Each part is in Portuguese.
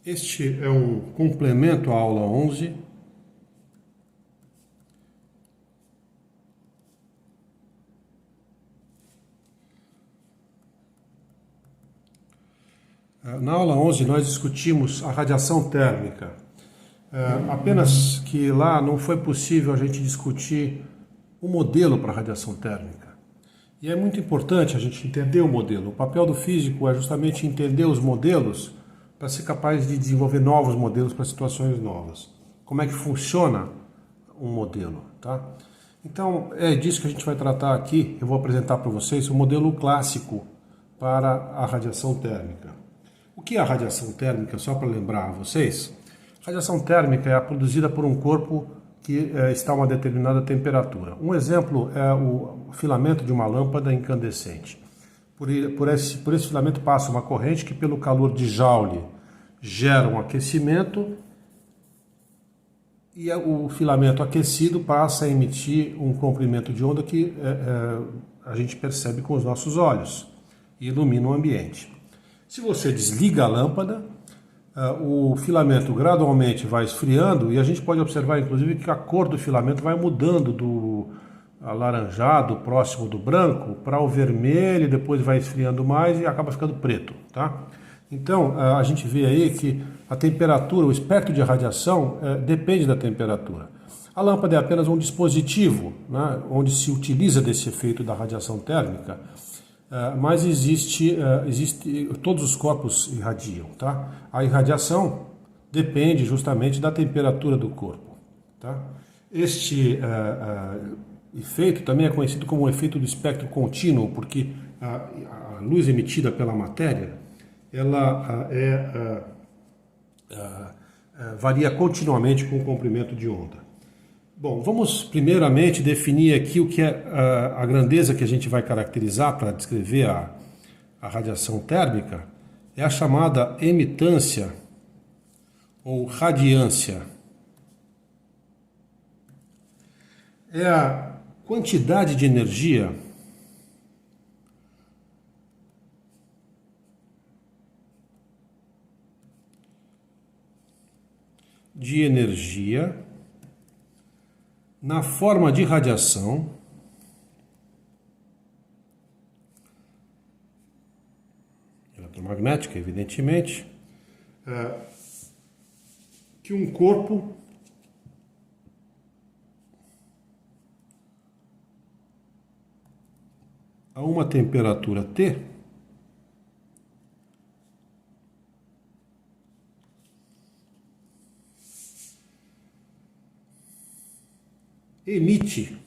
Este é um complemento à aula 11. Na aula 11 nós discutimos a radiação térmica. Apenas que lá não foi possível a gente discutir o modelo para a radiação térmica. E é muito importante a gente entender o modelo. O papel do físico é justamente entender os modelos para ser capaz de desenvolver novos modelos para situações novas. Como é que funciona um modelo, tá? Então, é disso que a gente vai tratar aqui. Eu vou apresentar para vocês o modelo clássico para a radiação térmica. O que é a radiação térmica? Só para lembrar a vocês, a radiação térmica é produzida por um corpo que está a uma determinada temperatura. Um exemplo é o filamento de uma lâmpada incandescente. Por esse filamento passa uma corrente que, pelo calor de Joule, gera um aquecimento e o filamento aquecido passa a emitir um comprimento de onda que a gente percebe com os nossos olhos e ilumina o ambiente. Se você desliga a lâmpada, o filamento gradualmente vai esfriando e a gente pode observar, inclusive, que a cor do filamento vai mudando do alaranjado, próximo do branco, para o vermelho, depois vai esfriando mais e acaba ficando preto, tá? Então, a gente vê aí que a temperatura, o espectro de radiação depende da temperatura. A lâmpada é apenas um dispositivo, né, onde se utiliza desse efeito da radiação térmica, mas todos os corpos irradiam, tá? A irradiação depende justamente da temperatura do corpo, tá? Este efeito também é conhecido como o efeito do espectro contínuo, porque a luz emitida pela matéria, ela varia continuamente com o comprimento de onda. Bom, vamos primeiramente definir aqui o que é a grandeza que a gente vai caracterizar para descrever a radiação térmica. É a chamada emitância ou radiância. É a quantidade de energia na forma de radiação eletromagnética, evidentemente, que um corpo a uma temperatura T emite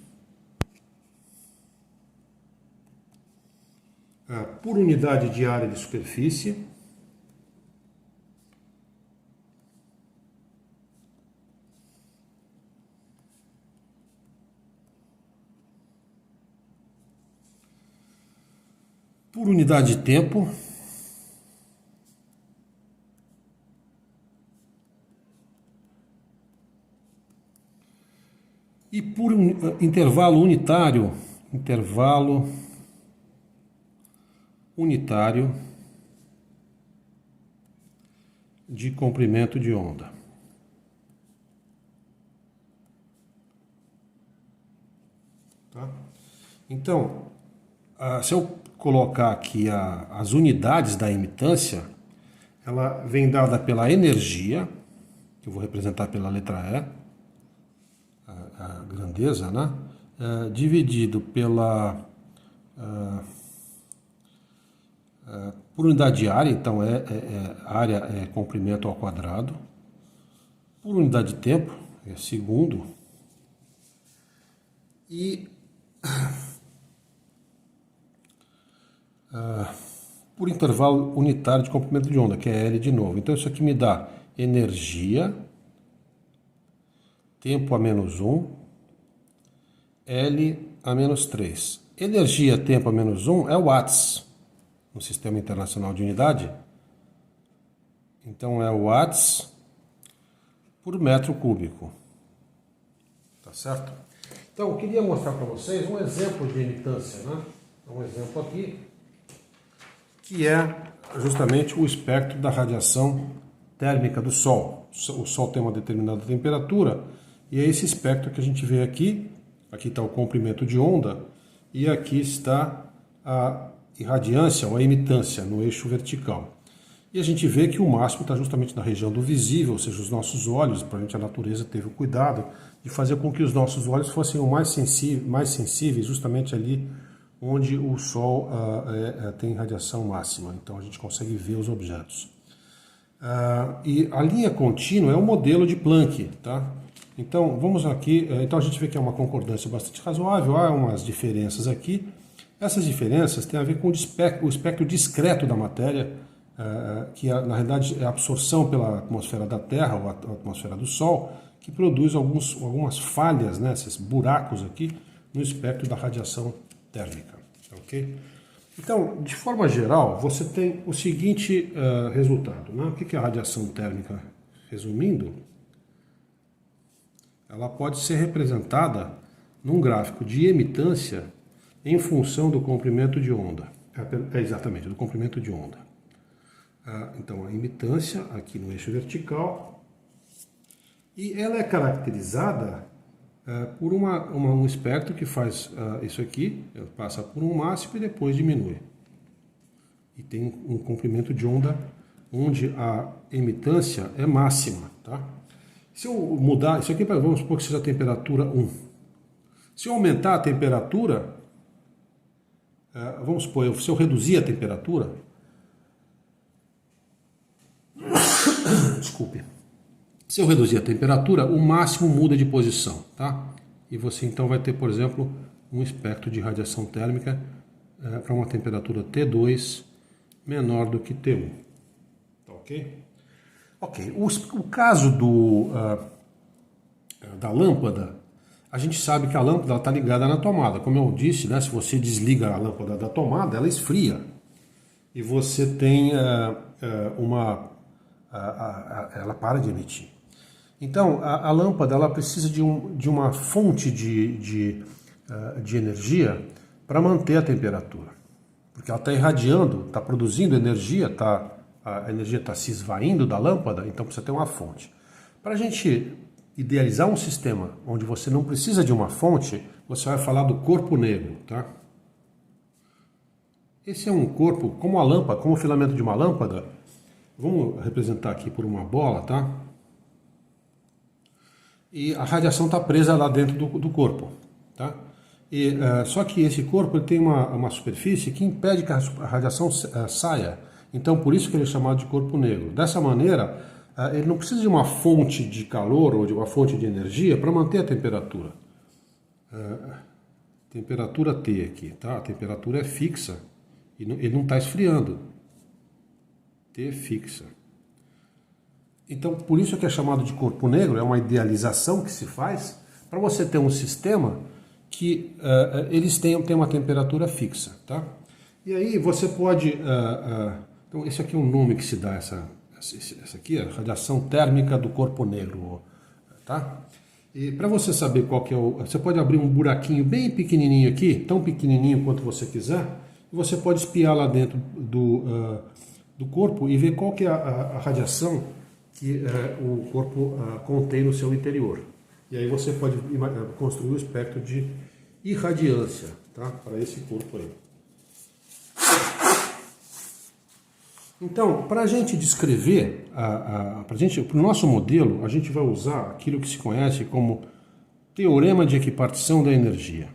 por unidade de área de superfície por unidade de tempo e por intervalo unitário de comprimento de onda. Tá? Então, se eu colocar aqui as unidades da emitância, ela vem dada pela energia, que eu vou representar pela letra E, a grandeza, né? Dividido por unidade de área, então área é comprimento ao quadrado, por unidade de tempo, é segundo, e por intervalo unitário de comprimento de onda, que é L de novo. Então isso aqui me dá energia, tempo a menos 1, L a menos 3. Energia, tempo a menos 1 é watts, no Sistema Internacional de Unidade. Então é watts por metro cúbico. Tá certo? Então eu queria mostrar para vocês um exemplo de emitância, né? Um exemplo aqui, que é justamente o espectro da radiação térmica do Sol. O Sol tem uma determinada temperatura e é esse espectro que a gente vê aqui. Aqui está o comprimento de onda e aqui está a irradiância ou a emitância no eixo vertical. E a gente vê que o máximo está justamente na região do visível, ou seja, os nossos olhos. Provavelmente a natureza teve o cuidado de fazer com que os nossos olhos fossem o mais sensíveis justamente ali onde o Sol tem radiação máxima. Então a gente consegue ver os objetos. E a linha contínua é o modelo de Planck, tá? Então vamos aqui, então a gente vê que é uma concordância bastante razoável, há umas diferenças aqui. Essas diferenças têm a ver com o espectro discreto da matéria, que na realidade é a absorção pela atmosfera da Terra ou a atmosfera do Sol, que produz algumas falhas, né, esses buracos aqui no espectro da radiação térmica. Ok? Então, de forma geral, você tem o seguinte resultado, né? O que é a radiação térmica? Resumindo, ela pode ser representada num gráfico de emitância em função do comprimento de onda. Exatamente, do comprimento de onda. Então, a emitância aqui no eixo vertical, e ela é caracterizada por um espectro que faz isso aqui, passa por um máximo e depois diminui. E tem um comprimento de onda onde a emitância é máxima, tá? Se eu mudar, isso aqui vamos supor que seja a temperatura 1. Se eu aumentar a temperatura, vamos supor, se eu reduzir a temperatura, desculpe, se eu reduzir a temperatura, o máximo muda de posição, tá? E você então vai ter, por exemplo, um espectro de radiação térmica para uma temperatura T2 menor do que T1. Tá ok? Ok, o caso da lâmpada, a gente sabe que a lâmpada está ligada na tomada. Como eu disse, né, se você desliga a lâmpada da tomada, ela esfria. E você tem ela para de emitir. Então, a lâmpada ela precisa de uma fonte de energia para manter a temperatura. Porque ela está irradiando, está produzindo energia, a energia está se esvaindo da lâmpada, então precisa ter uma fonte. Para a gente idealizar um sistema onde você não precisa de uma fonte, você vai falar do corpo negro, tá? Esse é um corpo, como a lâmpada, como o filamento de uma lâmpada. Vamos representar aqui por uma bola, tá? E a radiação está presa lá dentro do corpo, tá? Só que esse corpo ele tem uma superfície que impede que a radiação saia. Então, por isso que ele é chamado de corpo negro. Dessa maneira, ele não precisa de uma fonte de calor ou de uma fonte de energia para manter a temperatura. Temperatura T aqui, tá? A temperatura é fixa e ele não está esfriando. T fixa. Então, por isso que é chamado de corpo negro, é uma idealização que se faz para você ter um sistema que eles tenham uma temperatura fixa, tá? E aí você pode... então, esse aqui é um nome que se dá, essa aqui é a radiação térmica do corpo negro, tá? E para você saber qual que é você pode abrir um buraquinho bem pequenininho aqui, tão pequenininho quanto você quiser, e você pode espiar lá dentro do corpo e ver qual que é a radiação que o corpo contém no seu interior. E aí você pode construir o espectro de irradiância, tá? Para esse corpo aí. Então, para a gente descrever, para o nosso modelo, a gente vai usar aquilo que se conhece como teorema de equipartição da energia.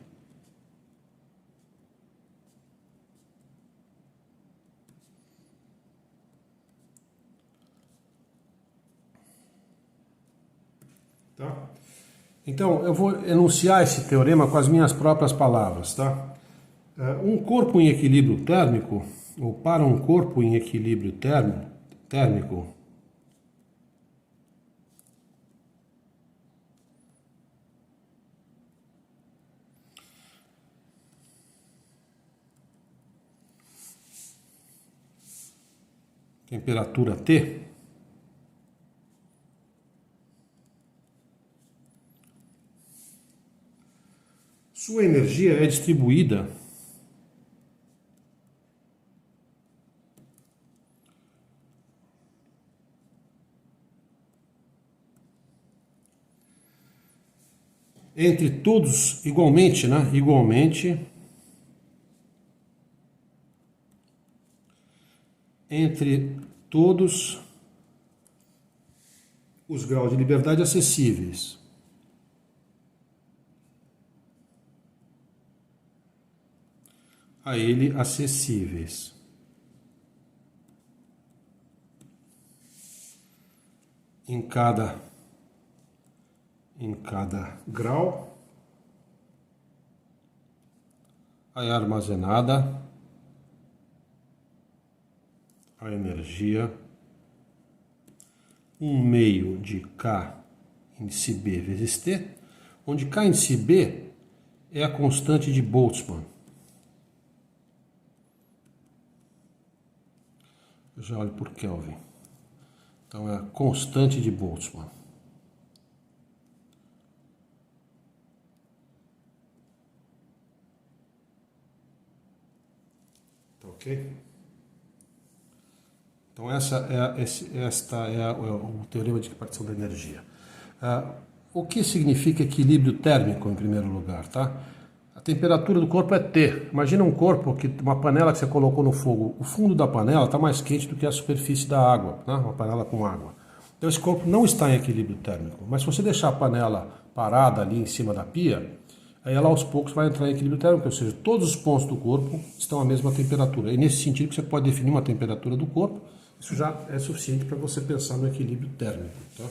Tá? Então, eu vou enunciar esse teorema com as minhas próprias palavras, tá? Um corpo em equilíbrio térmico, ou para um corpo em equilíbrio térmico, temperatura T, sua energia é distribuída entre todos igualmente, né? Igualmente entre todos os graus de liberdade acessíveis. A ele acessíveis. Em cada grau é armazenada a energia 1 meio de K índice B vezes T, onde K índice B é a constante de Boltzmann. Eu já olho por Kelvin. Então é a constante de Boltzmann. Tá ok? Então esta é o teorema de equipartição da energia. O que significa equilíbrio térmico em primeiro lugar, tá? A temperatura do corpo é T. Imagina um corpo, uma panela que você colocou no fogo. O fundo da panela está mais quente do que a superfície da água, né? Uma panela com água. Então esse corpo não está em equilíbrio térmico. Mas se você deixar a panela parada ali em cima da pia, aí ela aos poucos vai entrar em equilíbrio térmico, ou seja, todos os pontos do corpo estão à mesma temperatura. E nesse sentido que você pode definir uma temperatura do corpo, isso já é suficiente para você pensar no equilíbrio térmico, tá?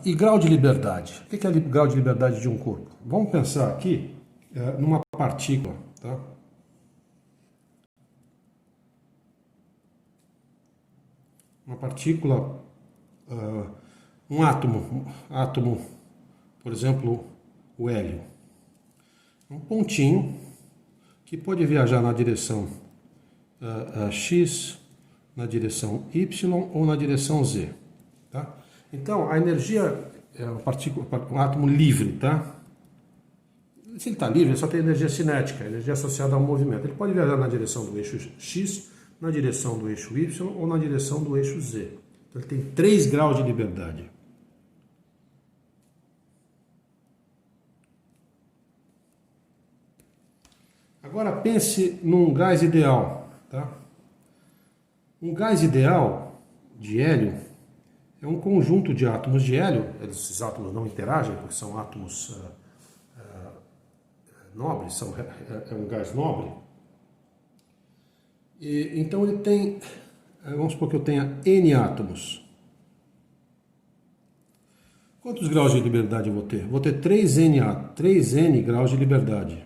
E grau de liberdade. O que é grau de liberdade de um corpo? Vamos pensar aqui numa partícula, tá? Uma partícula, um átomo, por exemplo, o hélio. Um pontinho que pode viajar na direção X, na direção Y ou na direção Z, tá? Então, a energia é uma partícula, um átomo livre, tá? Se ele está livre, ele só tem energia cinética, energia associada ao movimento. Ele pode viajar na direção do eixo X, na direção do eixo Y ou na direção do eixo Z. Então, ele tem 3 graus de liberdade. Agora pense num gás ideal, tá? Um gás ideal de hélio é um conjunto de átomos de hélio. Esses átomos não interagem porque são átomos nobres, é um gás nobre. E, então ele tem, vamos supor que eu tenha N átomos. Quantos graus de liberdade eu vou ter? Vou ter 3N graus de liberdade.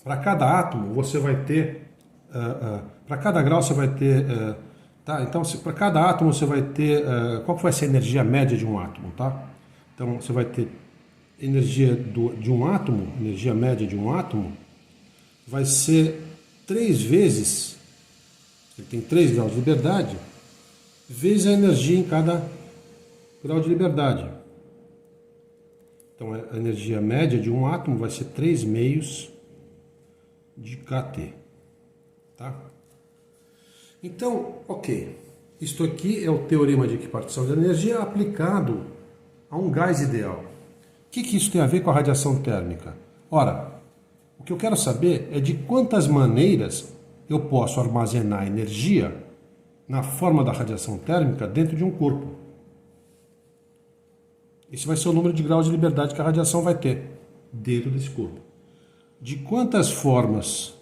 Para cada átomo você vai ter, para cada grau você vai ter, tá? Então para cada átomo você vai ter, qual que vai ser a energia média de um átomo, tá? Então você vai ter energia de um átomo, energia média de um átomo, vai ser 3 vezes, ele tem 3 graus de liberdade, vezes a energia em cada grau de liberdade. Então a energia média de um átomo vai ser 3 meios de kT, tá? Então, ok, isto aqui é o teorema de equipartição da energia aplicado a um gás ideal. O que isso tem a ver com a radiação térmica? Ora, o que eu quero saber é de quantas maneiras eu posso armazenar energia na forma da radiação térmica dentro de um corpo. Esse vai ser o número de graus de liberdade que a radiação vai ter dentro desse corpo. De quantas formas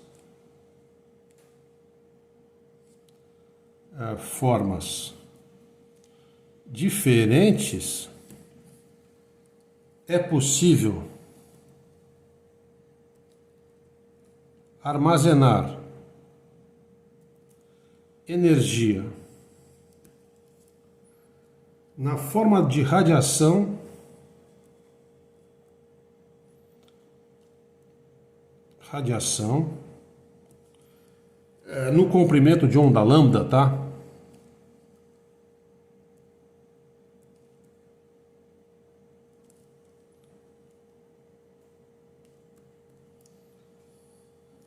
diferentes é possível armazenar energia na forma de radiação no comprimento de onda lambda, tá?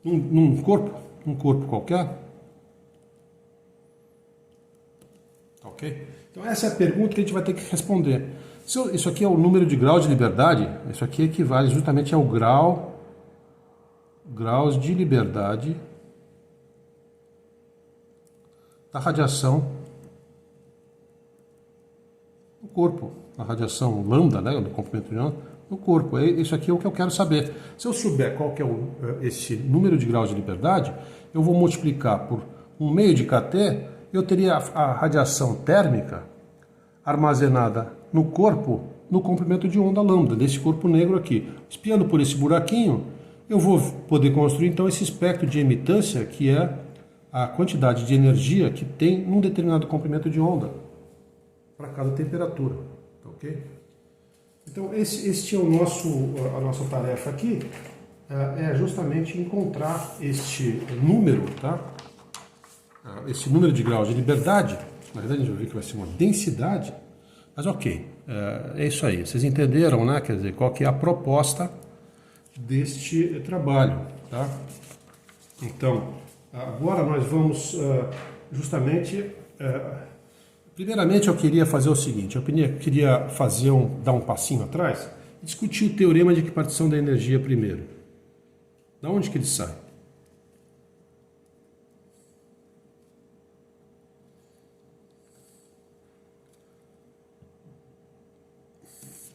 Um corpo qualquer, ok? Então essa é a pergunta que a gente vai ter que responder. Isso aqui é o número de graus de liberdade, isso aqui equivale justamente ao graus de liberdade da radiação no corpo, a radiação lambda, né, do comprimento de onda, no corpo. Isso aqui é o que eu quero saber. Se eu souber qual que é esse número de graus de liberdade, eu vou multiplicar por 1/2 de kT, eu teria a radiação térmica armazenada no corpo, no comprimento de onda lambda, desse corpo negro aqui. Espiando por esse buraquinho, eu vou poder construir então esse espectro de emitância, que é a quantidade de energia que tem num determinado comprimento de onda para cada temperatura, ok? Então este é a nossa tarefa aqui, é justamente encontrar este número, tá? Esse número de graus de liberdade. Na verdade a gente vai ver que vai ser uma densidade, mas ok, é isso aí, vocês entenderam, né? Quer dizer, qual que é a proposta deste trabalho, tá? Então, agora nós vamos justamente, primeiramente eu queria fazer o seguinte, eu queria dar um passinho atrás e discutir o teorema de equipartição da energia primeiro. Da onde que ele sai?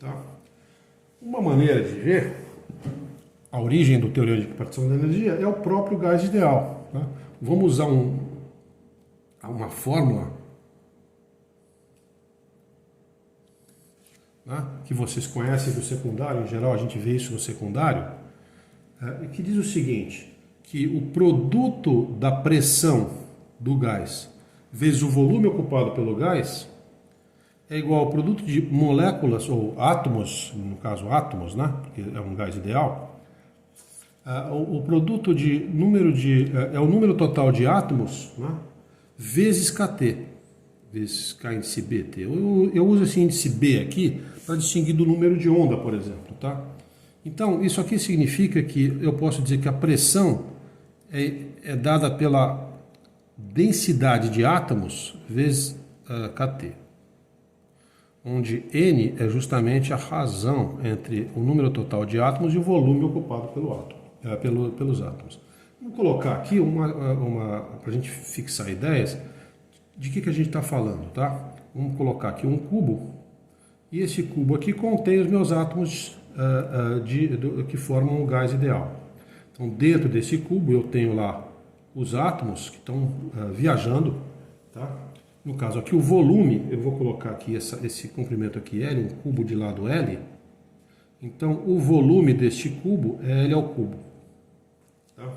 Tá? Uma maneira de ver a origem do teorema de equipartição da energia é o próprio gás ideal. Tá? Vamos usar uma fórmula, né, que vocês conhecem do secundário, em geral a gente vê isso no secundário, que diz o seguinte, que o produto da pressão do gás vezes o volume ocupado pelo gás é igual ao produto de moléculas, ou átomos, no caso átomos, né, porque é um gás ideal. O produto de é o número total de átomos, né, vezes kT, vezes K índice BT. Eu uso esse índice B aqui para distinguir do número de onda, por exemplo, tá? Então, isso aqui significa que eu posso dizer que a pressão é dada pela densidade de átomos vezes kT, onde N é justamente a razão entre o número total de átomos e o volume ocupado pelos átomos. Vou colocar aqui para a gente fixar ideias de que a gente está falando, tá? Vamos colocar aqui um cubo, e esse cubo aqui contém os meus átomos que formam o gás ideal. Então, dentro desse cubo eu tenho lá os átomos que estão viajando, tá? No caso aqui o volume, eu vou colocar aqui esse comprimento aqui L, um cubo de lado L. Então o volume deste cubo é L ao cubo. Tá?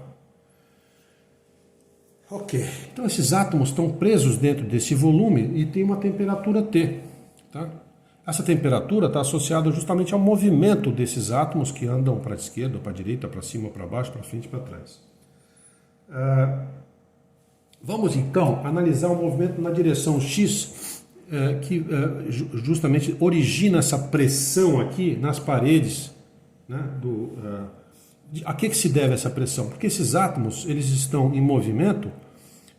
Ok, então esses átomos estão presos dentro desse volume e tem uma temperatura T. Tá? Essa temperatura está associada justamente ao movimento desses átomos que andam para a esquerda, para a direita, para cima, para baixo, para frente e para trás. Vamos então analisar o movimento na direção X, que justamente origina essa pressão aqui nas paredes, né, a que se deve essa pressão? Porque esses átomos eles estão em movimento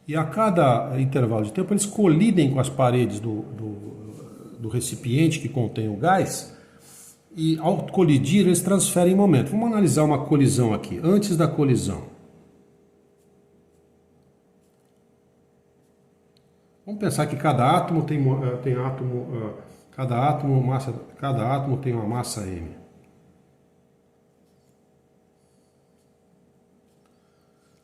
e a cada intervalo de tempo eles colidem com as paredes do recipiente que contém o gás, e ao colidir eles transferem momento. Vamos analisar uma colisão aqui, antes da colisão. Vamos pensar que cada átomo tem uma massa m.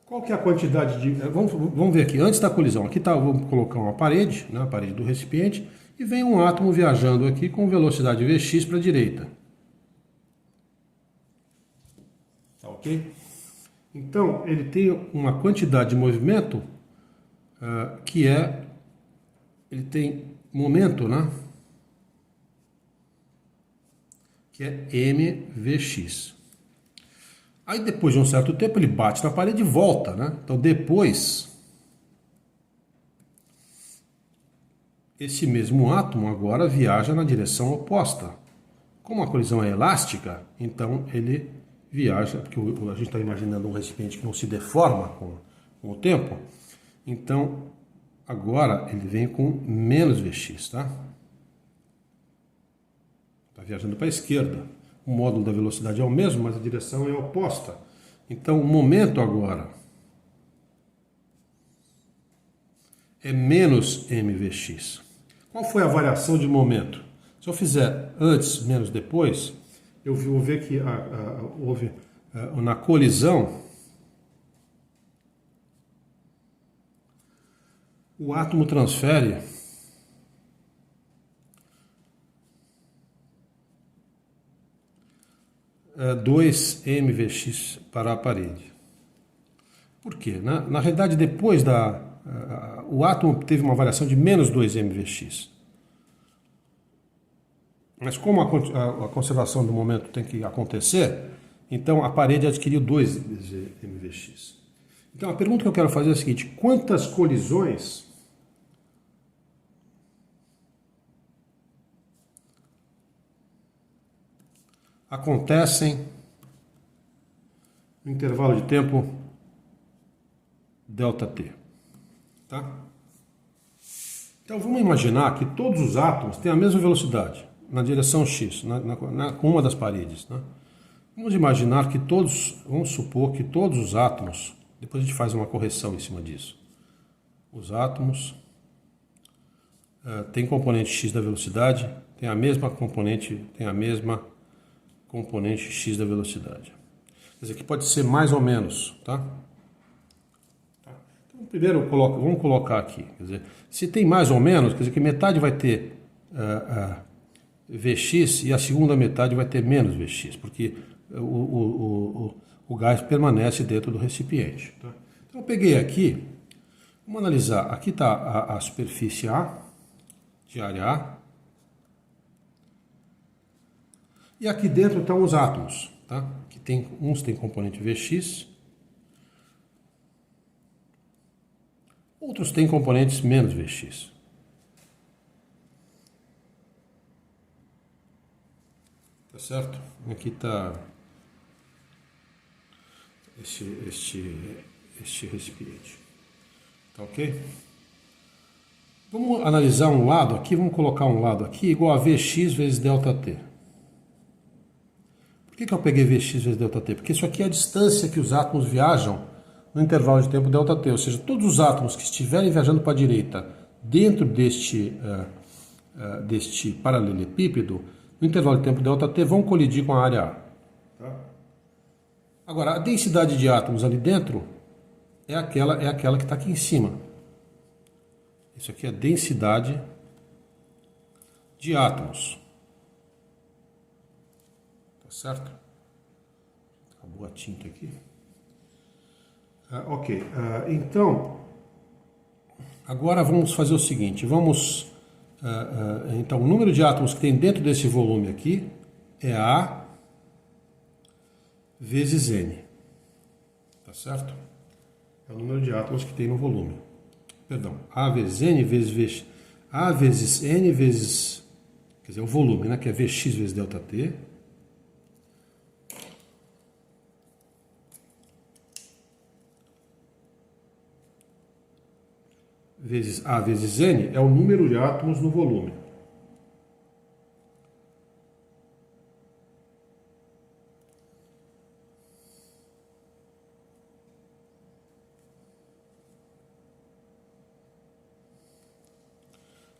Qual que é a quantidade de... Vamos ver aqui, antes da colisão, aqui tá, vamos colocar uma parede, né, a parede do recipiente, e vem um átomo viajando aqui com velocidade Vx para a direita. Tá ok? Então, ele tem uma quantidade de movimento que ele tem momento, né? Que é mvx. Aí depois de um certo tempo ele bate na parede e volta, né? Então depois, esse mesmo átomo agora viaja na direção oposta. Como a colisão é elástica, então ele viaja, porque a gente está imaginando um recipiente que não se deforma com o tempo, então Agora ele vem com menos Vx, tá? Está viajando para a esquerda. O módulo da velocidade é o mesmo, mas a direção é oposta. Então o momento agora é menos mvx. Qual foi a variação de momento? Se eu fizer antes menos depois, eu vou ver que houve na colisão, o átomo transfere 2 mvx para a parede. Por quê? Na realidade, depois o átomo teve uma variação de menos 2 mvx. Mas como a conservação do momento tem que acontecer, então a parede adquiriu 2 mvx. Então a pergunta que eu quero fazer é a seguinte: quantas colisões acontecem no intervalo de tempo ΔT? Tá? Então vamos imaginar que todos os átomos têm a mesma velocidade na direção x, com uma das paredes. Né? Vamos imaginar que vamos supor que todos os átomos, depois a gente faz uma correção em cima disso. Os átomos têm componente x da velocidade, tem a mesma componente x da velocidade. Quer dizer, que pode ser mais ou menos, tá? Então, primeiro vamos colocar aqui, quer dizer, se tem mais ou menos, quer dizer que metade vai ter Vx e a segunda metade vai ter menos Vx, porque o gás permanece dentro do recipiente. Tá? Então eu peguei aqui, vamos analisar, aqui está a superfície A, de área A, e aqui dentro estão os átomos, tá? Que uns têm componente Vx, outros têm componentes menos Vx. Tá certo? Aqui está este recipiente. Tá ok? Vamos analisar um lado aqui, vamos colocar um lado aqui igual a Vx vezes ΔT. Por que eu peguei Vx vezes ΔT? Porque isso aqui é a distância que os átomos viajam no intervalo de tempo ΔT, ou seja, todos os átomos que estiverem viajando para a direita dentro deste paralelepípedo, no intervalo de tempo ΔT, vão colidir com a área A. Tá? Agora, a densidade de átomos ali dentro é aquela que está aqui em cima. Isso aqui é a densidade de átomos. Tá certo? Acabou a tinta aqui. Ok. Então, agora vamos fazer o seguinte. Então, o número de átomos que tem dentro desse volume aqui é A vezes N. Tá certo? É o número de átomos que tem no volume. Perdão, A vezes N vezes V. A vezes N vezes, quer dizer, o volume, né, que é Vx vezes ΔT. Vezes A vezes N é o número de átomos no volume.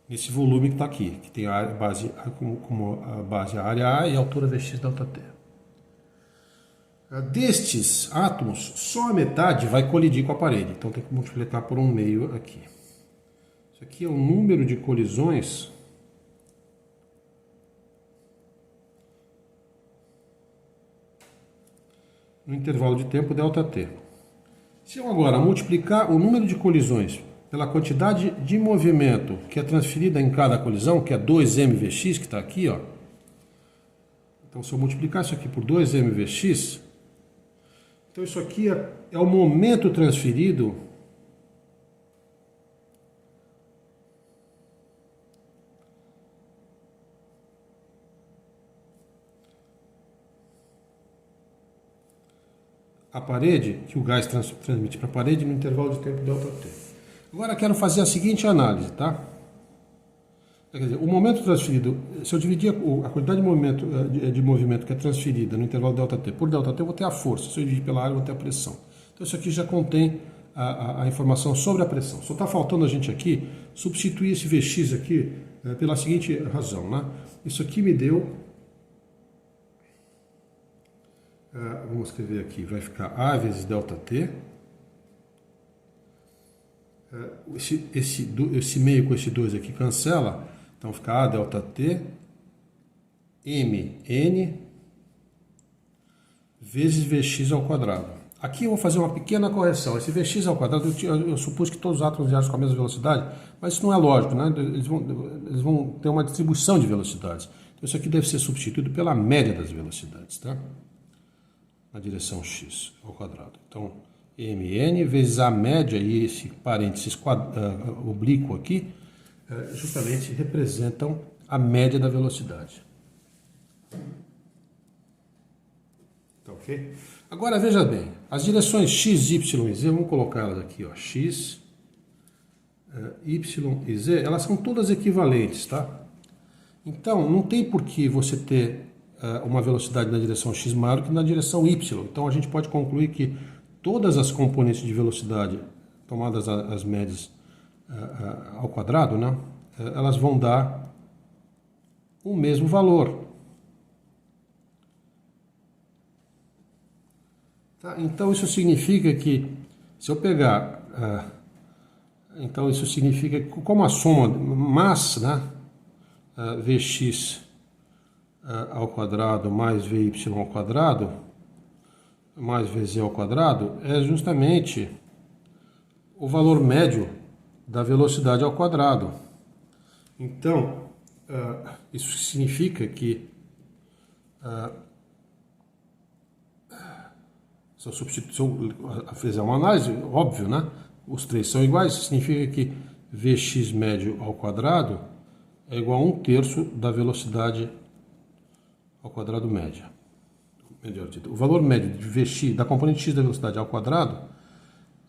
Nesse volume que está aqui, que tem a base, como a base a área A e a altura Vx ΔT. Destes átomos, só a metade vai colidir com a parede, então tem que multiplicar por 1/2 aqui. Isso aqui é o número de colisões no intervalo de tempo ΔT. Se eu agora multiplicar o número de colisões pela quantidade de movimento que é transferida em cada colisão, que é 2mvx, que está aqui, ó. Então, se eu multiplicar isso aqui por 2mvx, então isso aqui é o momento transferido a parede, que o gás transmite para a parede no intervalo de tempo ΔT. Agora quero fazer a seguinte análise, tá? Quer dizer, o momento transferido, se eu dividir a quantidade de movimento que é transferida no intervalo ΔT por ΔT, eu vou ter a força. Se eu dividir pela área, eu vou ter a pressão. Então isso aqui já contém a informação sobre a pressão. Só está faltando a gente aqui substituir esse Vx aqui pela seguinte razão, né? Isso aqui me deu, vamos escrever aqui, vai ficar A vezes ΔT. Esse meio com esse 2 aqui cancela, então fica A ΔT mn vezes Vx ao quadrado. Aqui eu vou fazer uma pequena correção. Esse Vx ao quadrado, eu supus que todos os átomos viajam com a mesma velocidade, mas isso não é lógico, né? Eles vão ter uma distribuição de velocidades. Então isso aqui deve ser substituído pela média das velocidades, tá? Na direção x ao quadrado. Então, mn vezes a média, e esse parênteses oblíquo aqui, justamente representam a média da velocidade. Tá ok? Agora veja bem, as direções x, y e z, vamos colocar elas aqui, ó, x, y e z, elas são todas equivalentes, tá? Então, não tem por que você ter uma velocidade na direção x maior que na direção y. Então, a gente pode concluir que todas as componentes de velocidade, tomadas as médias ao quadrado, né, elas vão dar o mesmo valor. Tá? Então isso significa que, se eu pegar, então isso significa que como a soma massa, né, Vx ao quadrado mais Vy ao quadrado, mais Vz ao quadrado, é justamente o valor médio da velocidade ao quadrado. Então, isso significa que, se eu fizer uma análise, óbvio, né? Os três são iguais, significa que Vx médio ao quadrado é igual a 1/3 da velocidade ao quadrado média. O valor médio de Vx, da componente x da velocidade ao quadrado,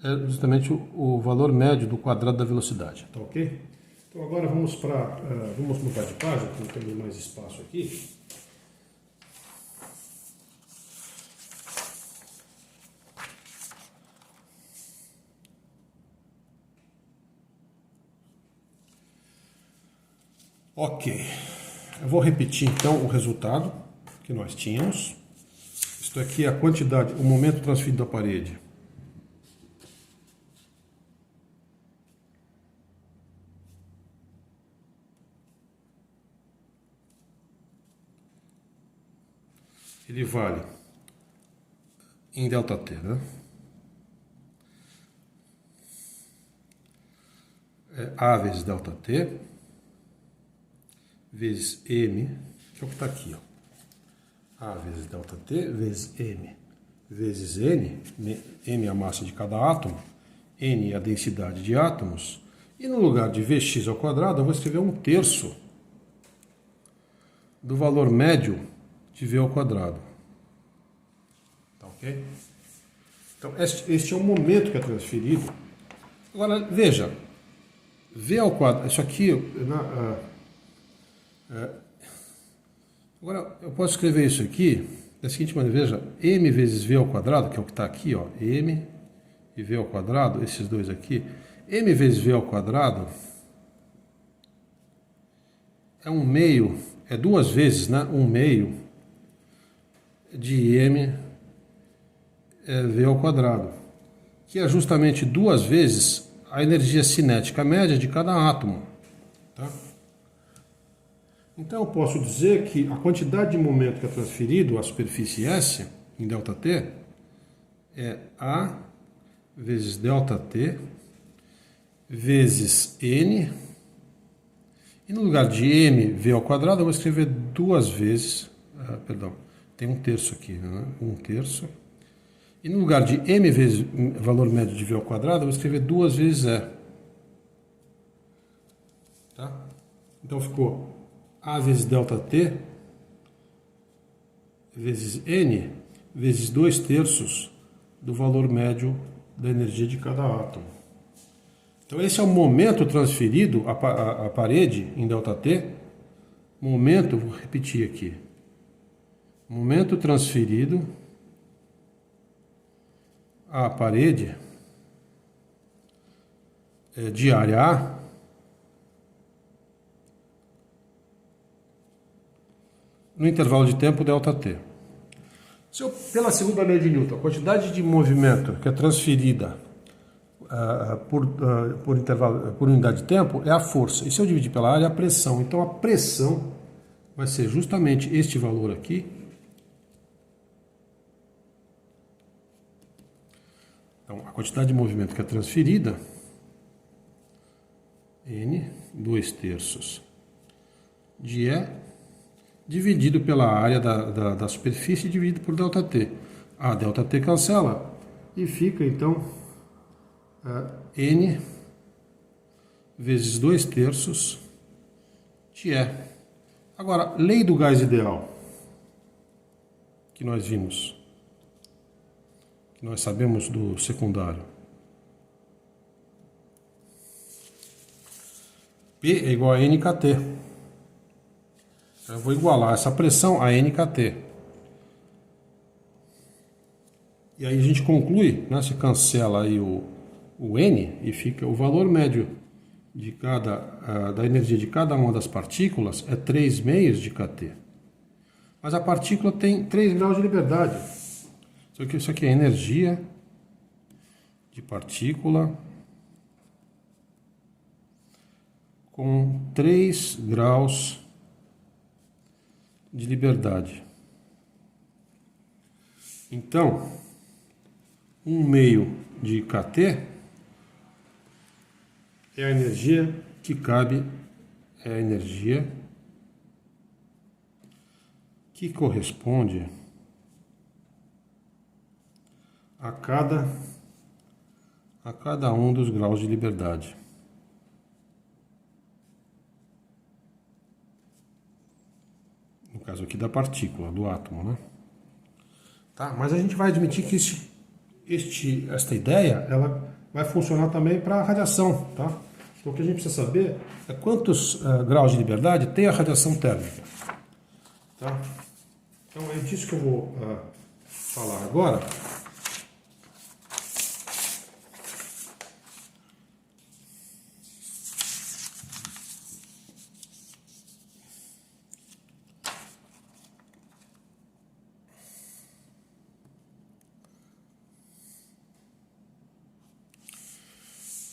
é justamente o valor médio do quadrado da velocidade. Tá ok? Então agora vamos mudar de página, porque temos mais espaço aqui. Ok, eu vou repetir então o resultado que nós tínhamos. Isto aqui é a quantidade, o momento transferido da parede. Ele vale em ΔT, né? É A vezes ΔT vezes M, que é o que está aqui, ó. A vezes ΔT vezes M vezes N, M é a massa de cada átomo, N é a densidade de átomos, e no lugar de Vx ao quadrado eu vou escrever 1/3 do valor médio de V ao quadrado. Tá ok? Então este é o momento que é transferido. Agora veja, V ao quadrado, isso aqui, agora eu posso escrever isso aqui da seguinte maneira, veja, M vezes V ao quadrado, que é o que está aqui, ó, M e V ao quadrado, esses dois aqui, M vezes V ao quadrado é 1/2, é 2 vezes, né, 1/2 de M V ao quadrado, que é justamente 2 vezes a energia cinética média de cada átomo, tá? Então eu posso dizer que a quantidade de momento que é transferido à superfície S, em ΔT, é A vezes ΔT vezes N, e no lugar de mv ao quadrado eu vou escrever 2 vezes, tem 1/3 aqui, né? 1/3, e no lugar de m vezes valor médio de v ao quadrado eu vou escrever 2 vezes E. Tá? Então ficou A vezes ΔT vezes N vezes 2/3 do valor médio da energia de cada átomo. Então esse é o momento transferido à parede em ΔT. Momento, vou repetir aqui. Momento transferido à parede de área A no intervalo de tempo ΔT. Pela segunda lei de Newton, a quantidade de movimento que é transferida por unidade de tempo é a força. E se eu dividir pela área, é a pressão. Então a pressão vai ser justamente este valor aqui. Então a quantidade de movimento que é transferida, N, 2/3 de E, dividido pela área da superfície, dividido por ΔT. A ΔT cancela e fica então N vezes 2/3 de E. Agora, lei do gás ideal, que nós vimos, que nós sabemos do secundário. P é igual a NKT. Eu vou igualar essa pressão a NKT. E aí a gente conclui, né, se cancela aí o N e fica o valor médio de da energia de cada uma das partículas é 3/2 de kT. Mas a partícula tem 3 graus de liberdade. Isso aqui é energia de partícula com 3 graus de liberdade. Então, 1/2 de kT é a energia que cabe, é a energia que corresponde a cada um dos graus de liberdade. No caso aqui da partícula, do átomo, né? Tá? Mas a gente vai admitir que esta ideia ela vai funcionar também para a radiação, tá? Então o que a gente precisa saber é quantos graus de liberdade tem a radiação térmica. Tá? Então é disso que eu vou falar agora.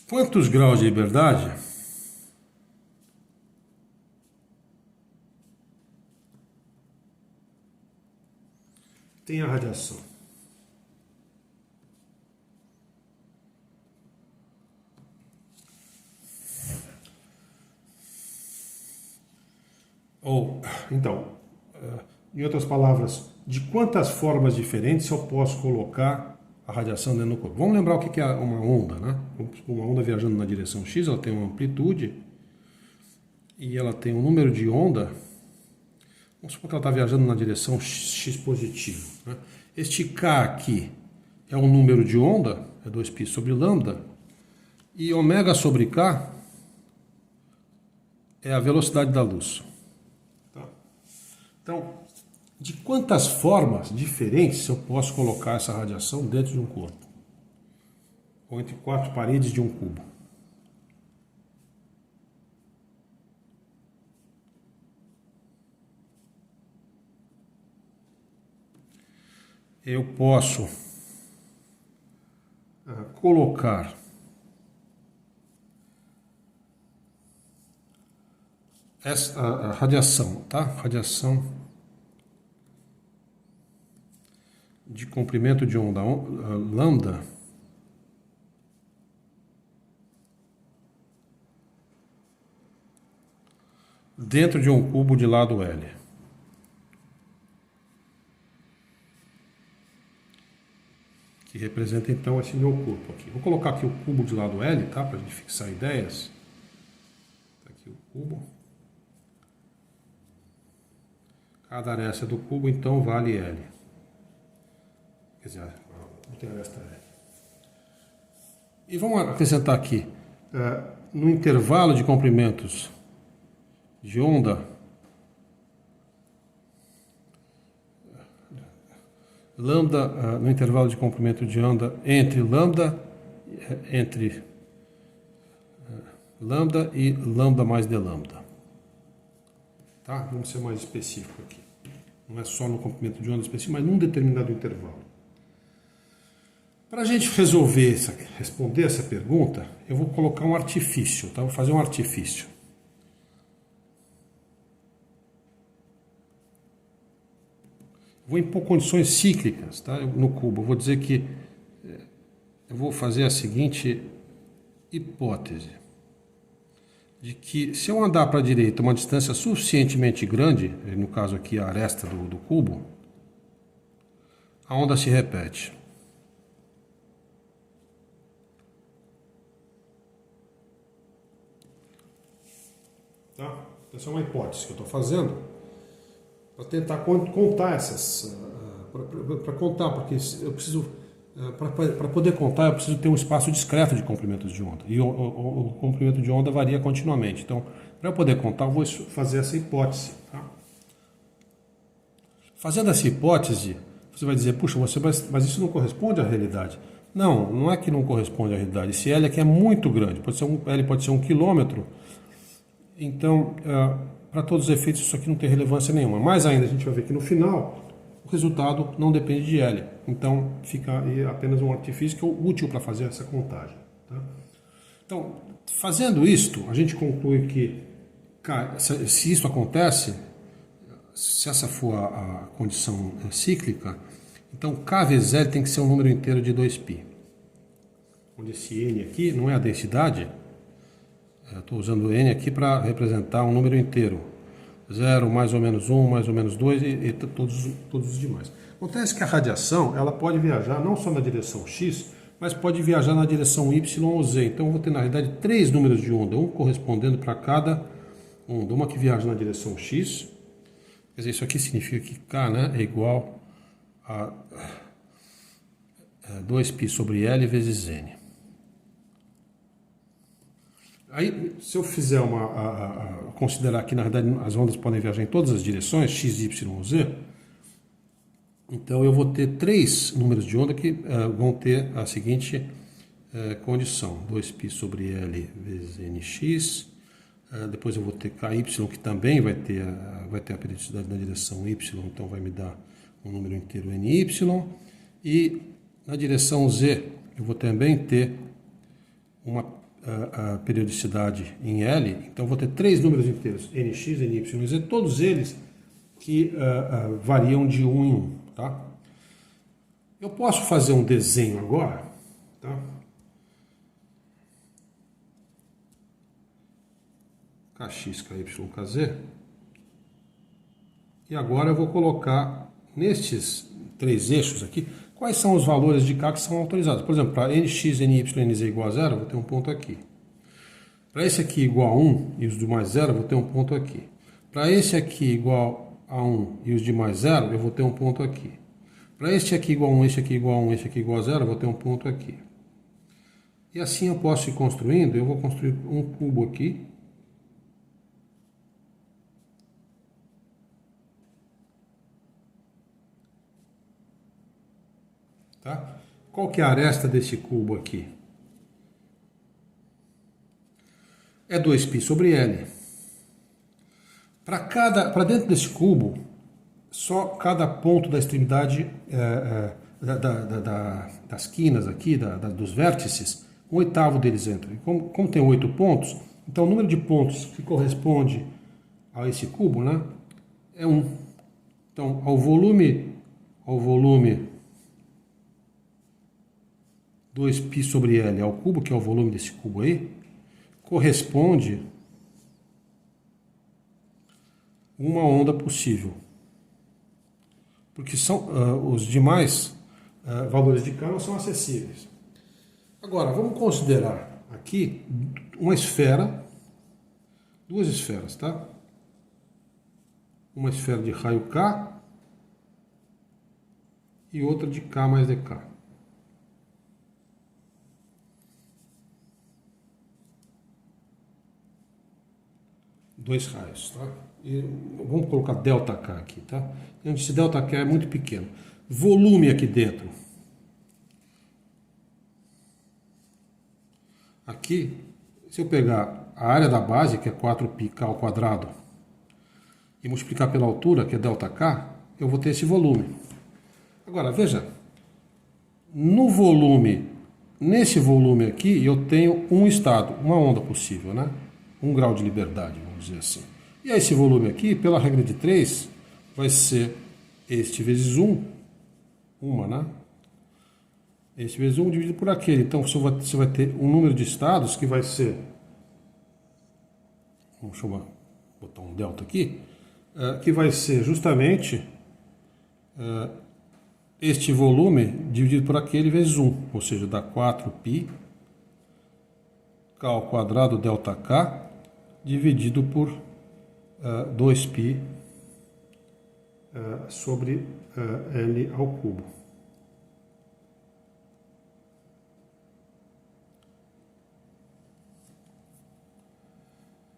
Quantos graus de liberdade tem a radiação? Ou, então, em outras palavras, de quantas formas diferentes eu posso colocar a radiação dentro do corpo? Vamos lembrar o que é uma onda, né? Uma onda viajando na direção X, ela tem uma amplitude e ela tem um número de onda. Vamos supor que ela está viajando na direção X positivo, né? Este K aqui é um número de onda, é 2π sobre lambda, e ômega sobre K é a velocidade da luz. Tá? Então, de quantas formas diferentes eu posso colocar essa radiação dentro de um corpo? Ou entre 4 paredes de um cubo? Eu posso colocar a radiação, tá? Radiação de comprimento de onda lambda dentro de um cubo de lado L. Que representa então esse meu corpo aqui. Vou colocar aqui o cubo de lado L, tá? Para a gente fixar ideias. Tá aqui o cubo. Cada aresta do cubo então vale L. Quer dizer, não tem aresta L. E vamos acrescentar aqui no intervalo de comprimentos de onda, lambda, no intervalo de comprimento de onda entre lambda e lambda mais d lambda. Tá? Vamos ser mais específico aqui. Não é só no comprimento de onda específico, mas num determinado intervalo. Para a gente responder essa pergunta, eu vou colocar um artifício, tá? Vou fazer um artifício. Vou impor condições cíclicas, tá? No cubo. Eu vou dizer que eu vou fazer a seguinte hipótese, de que se eu andar para a direita uma distância suficientemente grande, no caso aqui a aresta do cubo, a onda se repete. Tá? Essa é uma hipótese que eu estou fazendo para tentar contar essas, para contar, porque eu preciso, para poder contar, eu preciso ter um espaço discreto de comprimentos de onda, e o comprimento de onda varia continuamente. Então, para eu poder contar, eu vou fazer essa hipótese. Tá? Fazendo essa hipótese, você vai dizer, puxa, mas isso não corresponde à realidade. Não, não é que não corresponde à realidade. Esse L aqui é muito grande, L pode ser 1 quilômetro. Então, para todos os efeitos, isso aqui não tem relevância nenhuma. Mais ainda, a gente vai ver que no final, o resultado não depende de L. Então, fica aí apenas um artifício que é útil para fazer essa contagem. Tá? Então, fazendo isto, a gente conclui que, se isso acontece, se essa for a condição cíclica, então K vezes L tem que ser um número inteiro de 2π. Onde esse N aqui não é a densidade. Estou usando o N aqui para representar um número inteiro. 0, mais ou menos 1, mais ou menos 2 e todos os demais. Acontece que a radiação ela pode viajar não só na direção x, mas pode viajar na direção y ou z. Então eu vou ter na realidade 3 números de onda, um correspondendo para cada onda. Uma que viaja na direção x, quer dizer, isso aqui significa que K, né, é igual a 2π sobre L vezes N. Aí, se eu fizer considerar que na verdade as ondas podem viajar em todas as direções, x, y, z, então eu vou ter 3 números de onda que vão ter a seguinte condição: 2π sobre L vezes nx, depois eu vou ter ky, que também vai ter a periodicidade na direção y, então vai me dar um número inteiro ny, e na direção z eu vou também ter uma a periodicidade em L, então vou ter 3 números inteiros, nx, ny e z, todos eles que variam de 1 em 1. Tá? Eu posso fazer um desenho agora, tá? Kx, ky, kz, e agora eu vou colocar nestes 3 eixos aqui, quais são os valores de K que são autorizados. Por exemplo, para nx, ny, nz igual a 0, eu vou ter um ponto aqui. Para esse aqui igual a 1 e os demais 0, eu vou ter um ponto aqui. Para esse aqui igual a 1 e os demais 0, eu vou ter um ponto aqui. Para este aqui igual a 1, este aqui igual a 1, este aqui igual a 0, eu vou ter um ponto aqui. E assim eu posso ir construindo, eu vou construir um cubo aqui. Tá? Qual que é a aresta desse cubo aqui? É 2π sobre L. Para dentro desse cubo, só cada ponto da extremidade das quinas aqui, dos vértices, 1/8 deles entra. Como tem 8 pontos, então o número de pontos que corresponde a esse cubo, né, é 1. Então, ao volume 2π sobre L ao cubo, que é o volume desse cubo aí, corresponde uma onda possível. Porque os demais valores de K não são acessíveis. Agora, vamos considerar aqui uma esfera, 2 esferas, tá? Uma esfera de raio K e outra de K mais dK. dois raios, tá? E vamos colocar ΔK aqui, tá? Esse ΔK é muito pequeno. Volume aqui dentro. Aqui, se eu pegar a área da base, que é 4πk ao quadrado, e multiplicar pela altura, que é ΔK, eu vou ter esse volume. Agora, veja, no volume, nesse volume aqui, eu tenho um estado, uma onda possível, né? 1 grau de liberdade, vamos dizer assim. E aí esse volume aqui, pela regra de 3, vai ser este vezes 1, né? Este vezes 1 dividido por aquele. Então você vai ter um número de estados que vai ser, vamos botar um delta aqui, que vai ser justamente este volume dividido por aquele vezes 1, ou seja, dá 4π k ao quadrado ΔK dividido por 2π sobre L ao cubo.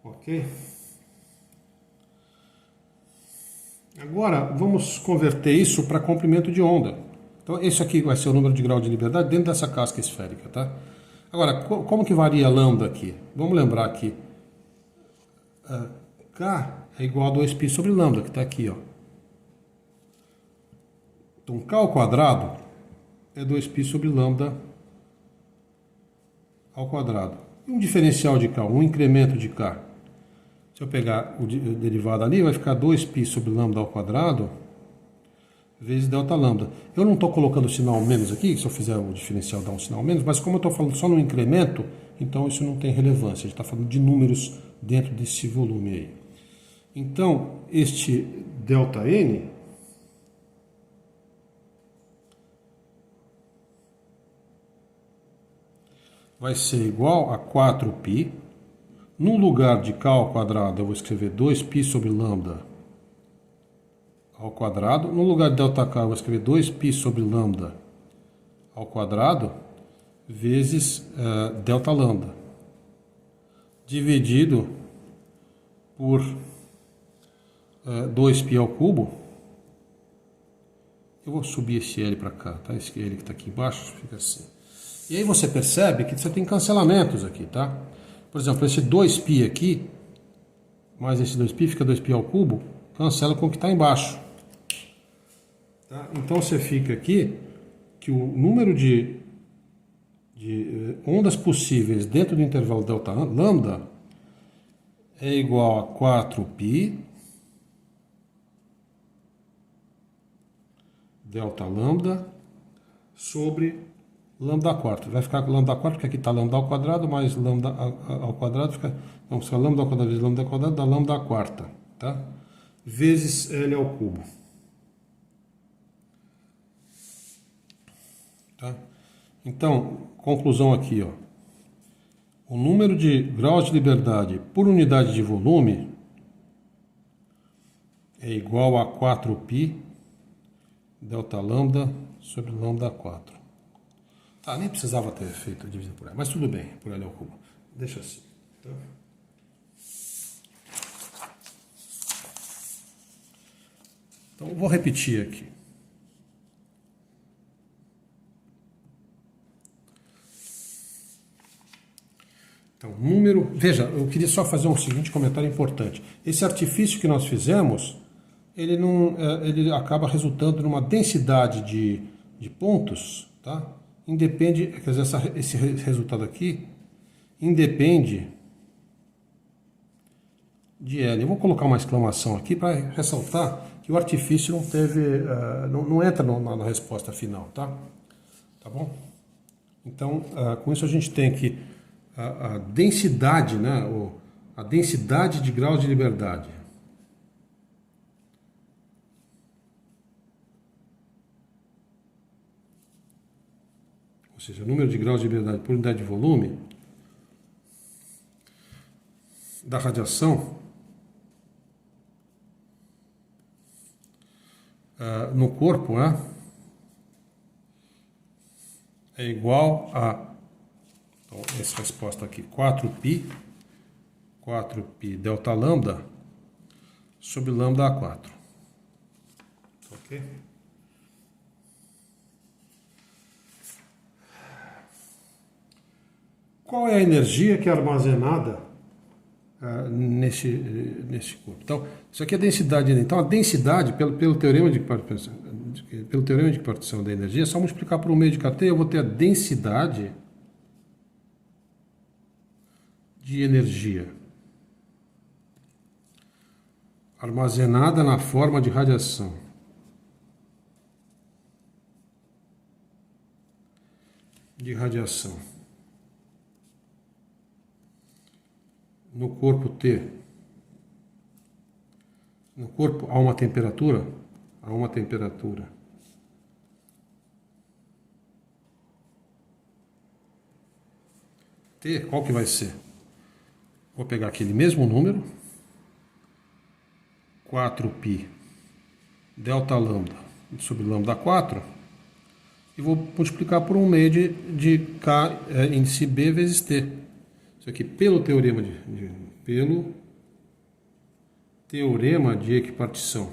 Ok? Agora vamos converter isso para comprimento de onda. Então esse aqui vai ser o número de grau de liberdade dentro dessa casca esférica, tá? Agora, como que varia lambda aqui? Vamos lembrar que K é igual a 2π sobre lambda, que está aqui, ó. Então K ao quadrado é 2π sobre lambda ao quadrado. E um diferencial de K, um incremento de K. Se eu pegar o derivado ali, vai ficar 2π sobre lambda ao quadrado vezes delta lambda. Eu não estou colocando o sinal menos aqui, se eu fizer o diferencial dá um sinal menos, mas como eu estou falando só no incremento, então isso não tem relevância. A gente está falando de números dentro desse volume aí. Então, este ΔN vai ser igual a 4π. No lugar de K ao quadrado, eu vou escrever 2π sobre lambda ao quadrado. No lugar de ΔK, eu vou escrever 2π sobre lambda ao quadrado vezes delta lambda, dividido por 2π ao cubo. Eu vou subir esse L para cá, tá? Esse L que está aqui embaixo fica assim. E aí você percebe que você tem cancelamentos aqui, tá? Por exemplo, esse 2π aqui, mais esse 2π, fica 2π ao cubo, cancela com o que está embaixo. Tá? Então você fica aqui que o número de ondas possíveis dentro do intervalo delta lambda é igual a 4π delta lambda sobre lambda quarto. Vai ficar lambda quarto, porque aqui está lambda ao quadrado, mais lambda ao quadrado, fica lambda ao quadrado vezes lambda ao quadrado, dá lambda quarta, tá? Vezes L ao cubo. Tá? Então, conclusão aqui, ó. O número de graus de liberdade por unidade de volume é igual a 4π delta lambda sobre lambda 4. Tá, nem precisava ter feito a divisão por L, mas tudo bem, por L ao cubo. Deixa assim. Tá? Então, eu vou repetir aqui. Então, número... Veja, eu queria só fazer um seguinte comentário importante. Esse artifício que nós fizemos, ele acaba resultando numa densidade de pontos, tá? Independe, quer dizer, esse resultado aqui independe de L. Eu vou colocar uma exclamação aqui para ressaltar que o artifício não teve, não entra na resposta final, tá? Tá bom? Então, com isso a gente tem que a densidade, né, a densidade de graus de liberdade. Ou seja, o número de graus de liberdade por unidade de volume da radiação no corpo, né, é igual a, então, essa resposta aqui, 4π 4π delta lambda sobre lambda A4. Ok? Qual é a energia que é armazenada nesse corpo? Então, isso aqui é a densidade. Então, a densidade, pelo teorema de partição da energia, é só multiplicar por 1 meio de kT, eu vou ter a densidade de energia armazenada na forma de radiação. No corpo T. No corpo há uma temperatura? Há uma temperatura. T, qual que vai ser? Vou pegar aquele mesmo número, 4π delta lambda sobre lambda 4, e vou multiplicar por 1 meio de K índice B vezes T. Isso aqui pelo teorema de equipartição.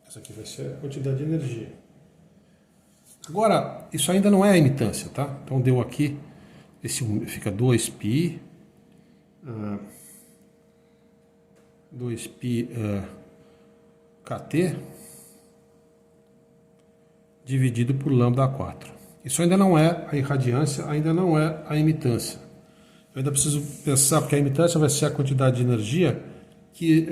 Essa aqui vai ser a quantidade de energia. Agora, isso ainda não é a imitância, tá? Então deu aqui, esse fica 2π, 2π kT dividido por lambda 4. Isso ainda não é a irradiância, ainda não é a imitância. Eu ainda preciso pensar, porque a imitância vai ser a quantidade de energia que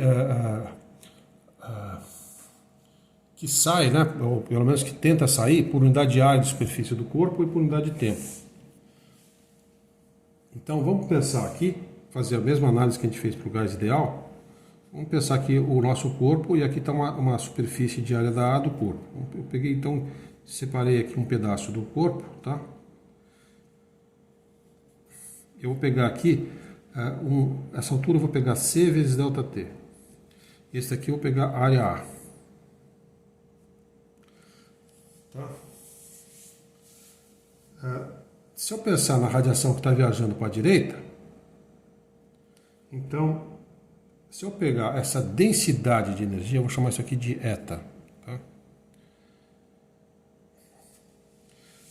sai, né? Ou pelo menos que tenta sair por unidade de área de superfície do corpo e por unidade de tempo. Então vamos pensar aqui, fazer a mesma análise que a gente fez para o gás ideal. Vamos pensar aqui o nosso corpo e aqui está uma superfície de área da A do corpo. Eu peguei então, separei aqui um pedaço do corpo, tá? Eu vou pegar aqui, essa altura eu vou pegar C vezes delta T. Esse daqui eu vou pegar área A. Tá? Se eu pensar na radiação que está viajando para a direita, então, se eu pegar essa densidade de energia, eu vou chamar isso aqui de eta. Tá?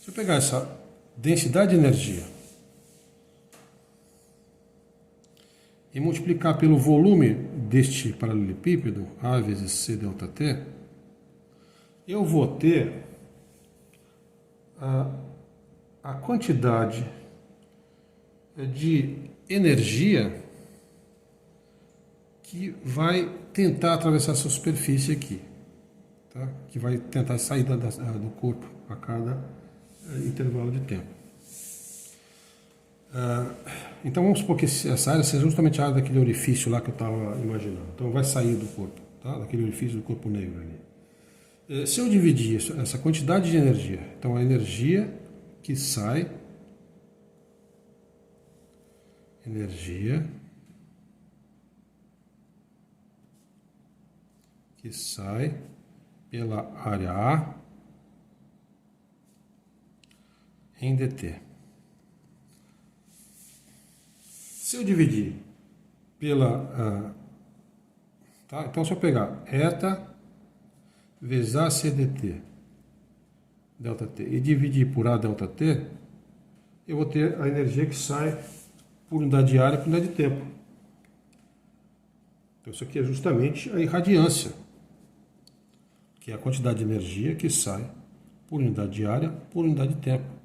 Se eu pegar essa densidade de energia e multiplicar pelo volume deste paralelepípedo, A vezes C delta T, eu vou ter a quantidade de energia que vai tentar atravessar essa superfície aqui, tá? Que vai tentar sair do corpo a cada intervalo de tempo. Então vamos supor que essa área seja justamente a área daquele orifício lá que eu estava imaginando. Então vai sair do corpo, tá? Daquele orifício do corpo negro ali. Se eu dividir essa quantidade de energia, então a energia que sai, pela área A em dt. Se eu dividir pela... tá? Então, se eu pegar eta vezes AC dt, delta t, e dividir por A delta t, eu vou ter a energia que sai por unidade de área por unidade de tempo. Então, isso aqui é justamente a irradiância, que é a quantidade de energia que sai por unidade de área por unidade de tempo.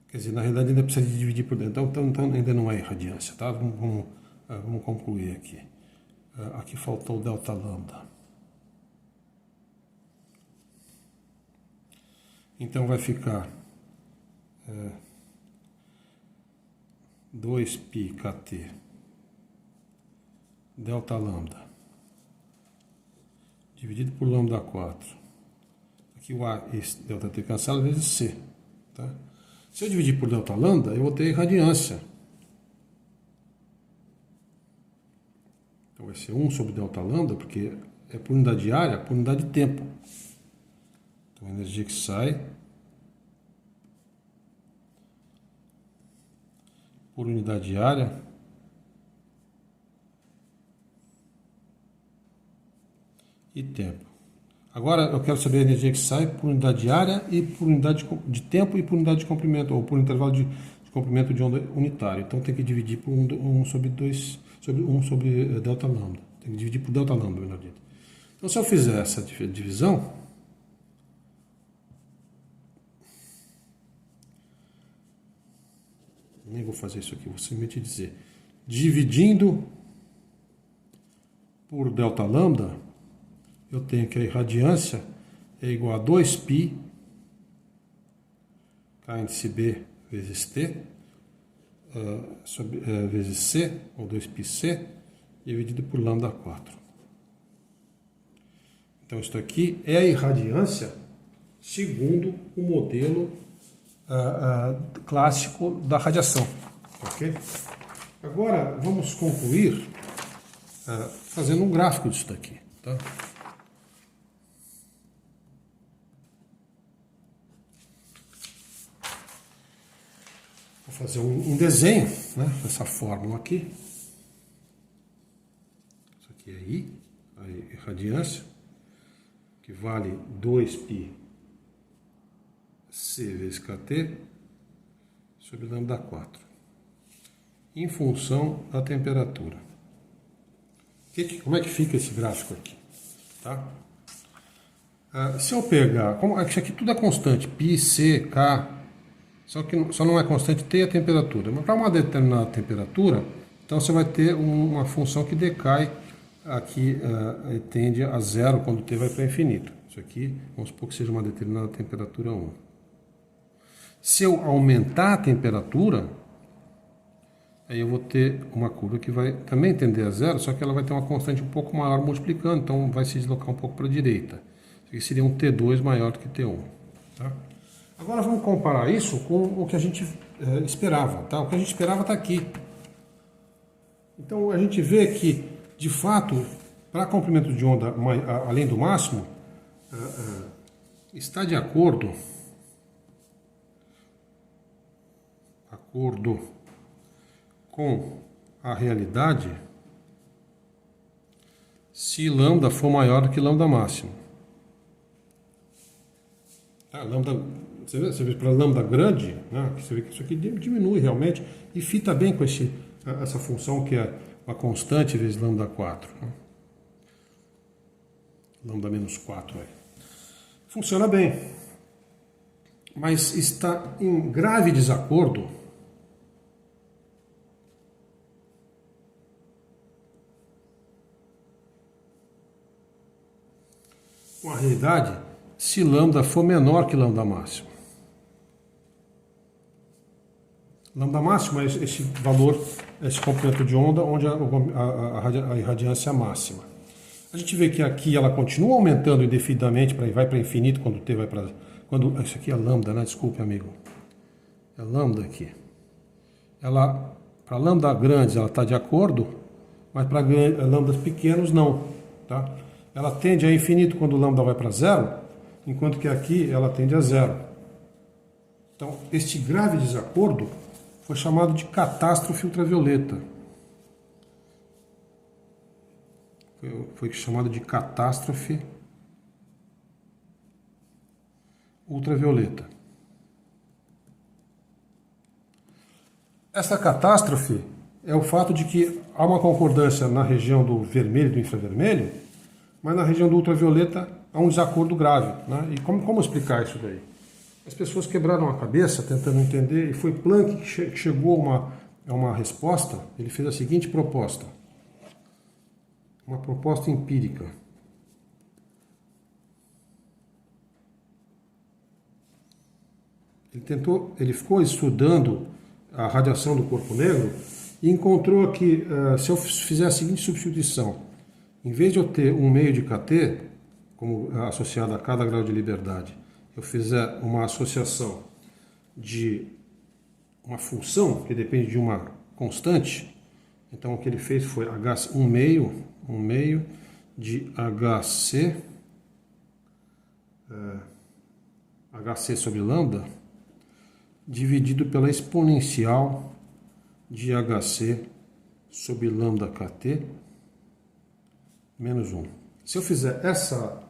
Quer dizer, na realidade ainda precisa de dividir por dentro, então ainda não é irradiância, tá? Vamos concluir aqui. Aqui faltou o delta lambda. Então vai ficar 2π kt delta lambda dividido por lambda 4. Aqui o A, esse delta t cancela vezes C, tá? Se eu dividir por delta lambda, eu vou ter irradiância. Então vai ser 1 sobre delta lambda, porque é por unidade de área, por unidade de tempo. Então a energia que sai por unidade de área e tempo. Agora eu quero saber a energia que sai por unidade de área e por unidade de tempo e por unidade de comprimento, ou por intervalo de comprimento de onda unitário. Então tem que dividir por 1 sobre 2, sobre 1 sobre delta lambda. Tem que dividir por delta lambda, melhor dito. Então se eu fizer essa divisão, nem vou fazer isso aqui, vou simplesmente dizer, dividindo por delta lambda, eu tenho que a irradiância é igual a 2π K índice B vezes T, vezes C, ou 2πc, dividido por lambda 4. Então, isso aqui é a irradiância segundo o modelo clássico da radiação. Ok? Agora, vamos concluir fazendo um gráfico disso daqui. Tá? Vou fazer um desenho, né, dessa fórmula aqui. Isso aqui é I, a irradiância, que vale 2π C vezes kT sobre lambda 4, em função da temperatura. Como é que fica esse gráfico aqui? Tá? Se eu pegar, isso aqui tudo é constante, π, C, K, só não é constante T a temperatura. Mas para uma determinada temperatura, então você vai ter uma função que decai aqui, tende a zero quando T vai para infinito. Isso aqui, vamos supor que seja uma determinada temperatura 1. Se eu aumentar a temperatura, aí eu vou ter uma curva que vai também tender a zero, só que ela vai ter uma constante um pouco maior multiplicando, então vai se deslocar um pouco para a direita. Isso aqui seria um T2 maior do que T1. Tá? Agora vamos comparar isso com o que a gente esperava. Tá? O que a gente esperava está aqui. Então a gente vê que, de fato, para comprimento de onda além do máximo, está de acordo com a realidade se lambda for maior do que lambda máximo. Você vê para lambda grande, né, você vê que isso aqui diminui realmente e fita bem com essa função que é uma constante vezes lambda 4. Né? Lambda menos 4 aí. Funciona bem, mas está em grave desacordo com a realidade se lambda for menor que lambda máximo. Lambda máximo é esse valor, esse comprimento de onda onde a irradiância máxima. A gente vê que aqui ela continua aumentando indefinidamente, vai para infinito quando T vai para... Isso aqui é lambda, né? Desculpe, amigo. É lambda aqui. Para lambda grandes ela está de acordo, mas para lambdas pequenos não. Tá? Ela tende a infinito quando o lambda vai para zero, enquanto que aqui ela tende a zero. Então, este grave desacordo foi chamado de catástrofe ultravioleta. Foi chamado de catástrofe ultravioleta. Essa catástrofe é o fato de que há uma concordância na região do vermelho e do infravermelho, mas na região do ultravioleta há um desacordo grave. Né? E como explicar isso daí? As pessoas quebraram a cabeça tentando entender, e foi Planck que chegou a uma resposta. Ele fez a seguinte proposta, uma proposta empírica. Ele ficou estudando a radiação do corpo negro e encontrou que, se eu fizer a seguinte substituição, em vez de eu ter um meio de kT, como associado a cada grau de liberdade, eu fizer uma associação de uma função que depende de uma constante, então o que ele fez foi um meio de HC sobre lambda, dividido pela exponencial de HC sobre lambda KT menos 1. Se eu fizer essa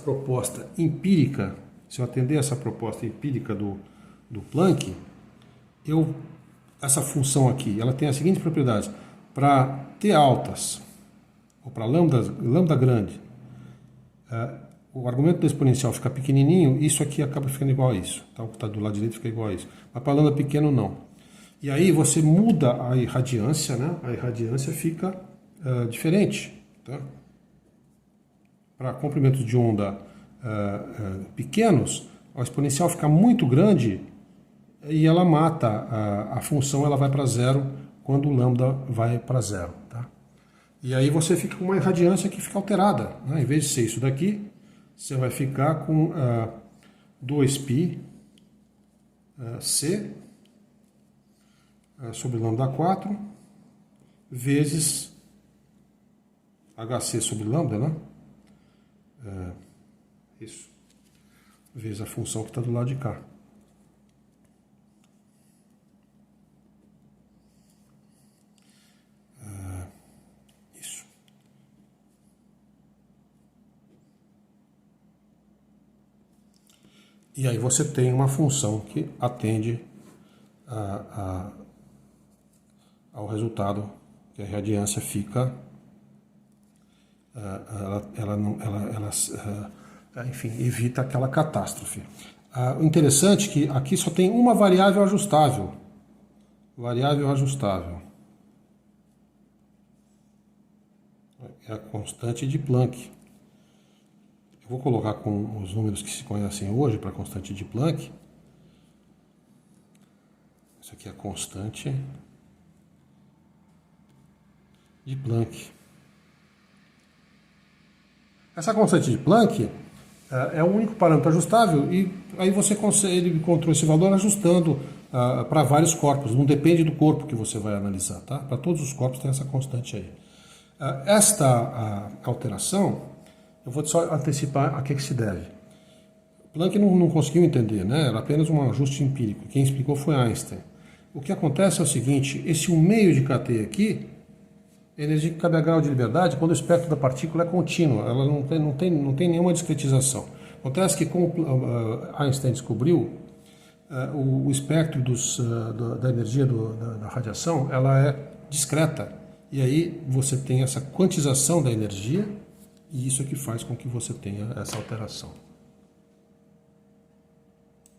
proposta empírica, se eu atender essa proposta empírica do Planck, essa função aqui, ela tem as seguintes propriedades. Para T altas, ou para lambda grande, o argumento da exponencial fica pequenininho, isso aqui acaba ficando igual a isso. Tá? O que está do lado direito fica igual a isso. Mas para lambda pequeno, não. E aí você muda a irradiância, né? A irradiância fica diferente. Tá? Para comprimentos de onda pequenos, a exponencial fica muito grande e ela mata a função, ela vai para zero quando o lambda vai para zero. Tá? E aí você fica com uma irradiância que fica alterada. Né? Em vez de ser isso daqui, você vai ficar com 2π C sobre lambda 4 vezes HC sobre lambda, né? Isso. Vezes a função que está do lado de cá. Isso. E aí você tem uma função que atende ao resultado, que a radiância fica, enfim, evita aquela catástrofe. O interessante é que aqui só tem uma variável ajustável. Variável ajustável. É a constante de Planck. Eu vou colocar com os números que se conhecem hoje para a constante de Planck. Isso aqui é a constante de Planck. Essa constante de Planck é o único parâmetro ajustável e aí ele encontrou esse valor ajustando para vários corpos, não depende do corpo que você vai analisar, tá? Para todos os corpos tem essa constante aí. Esta alteração, eu vou só antecipar a que se deve. Planck não conseguiu entender, né? Era apenas um ajuste empírico, quem explicou foi Einstein. O que acontece é o seguinte, esse 1/2 de kT aqui, a energia que cabe a grau de liberdade quando o espectro da partícula é contínuo, ela não tem nenhuma discretização. Acontece que, como Einstein descobriu, o espectro da energia da radiação ela é discreta. E aí você tem essa quantização da energia e isso é que faz com que você tenha essa alteração.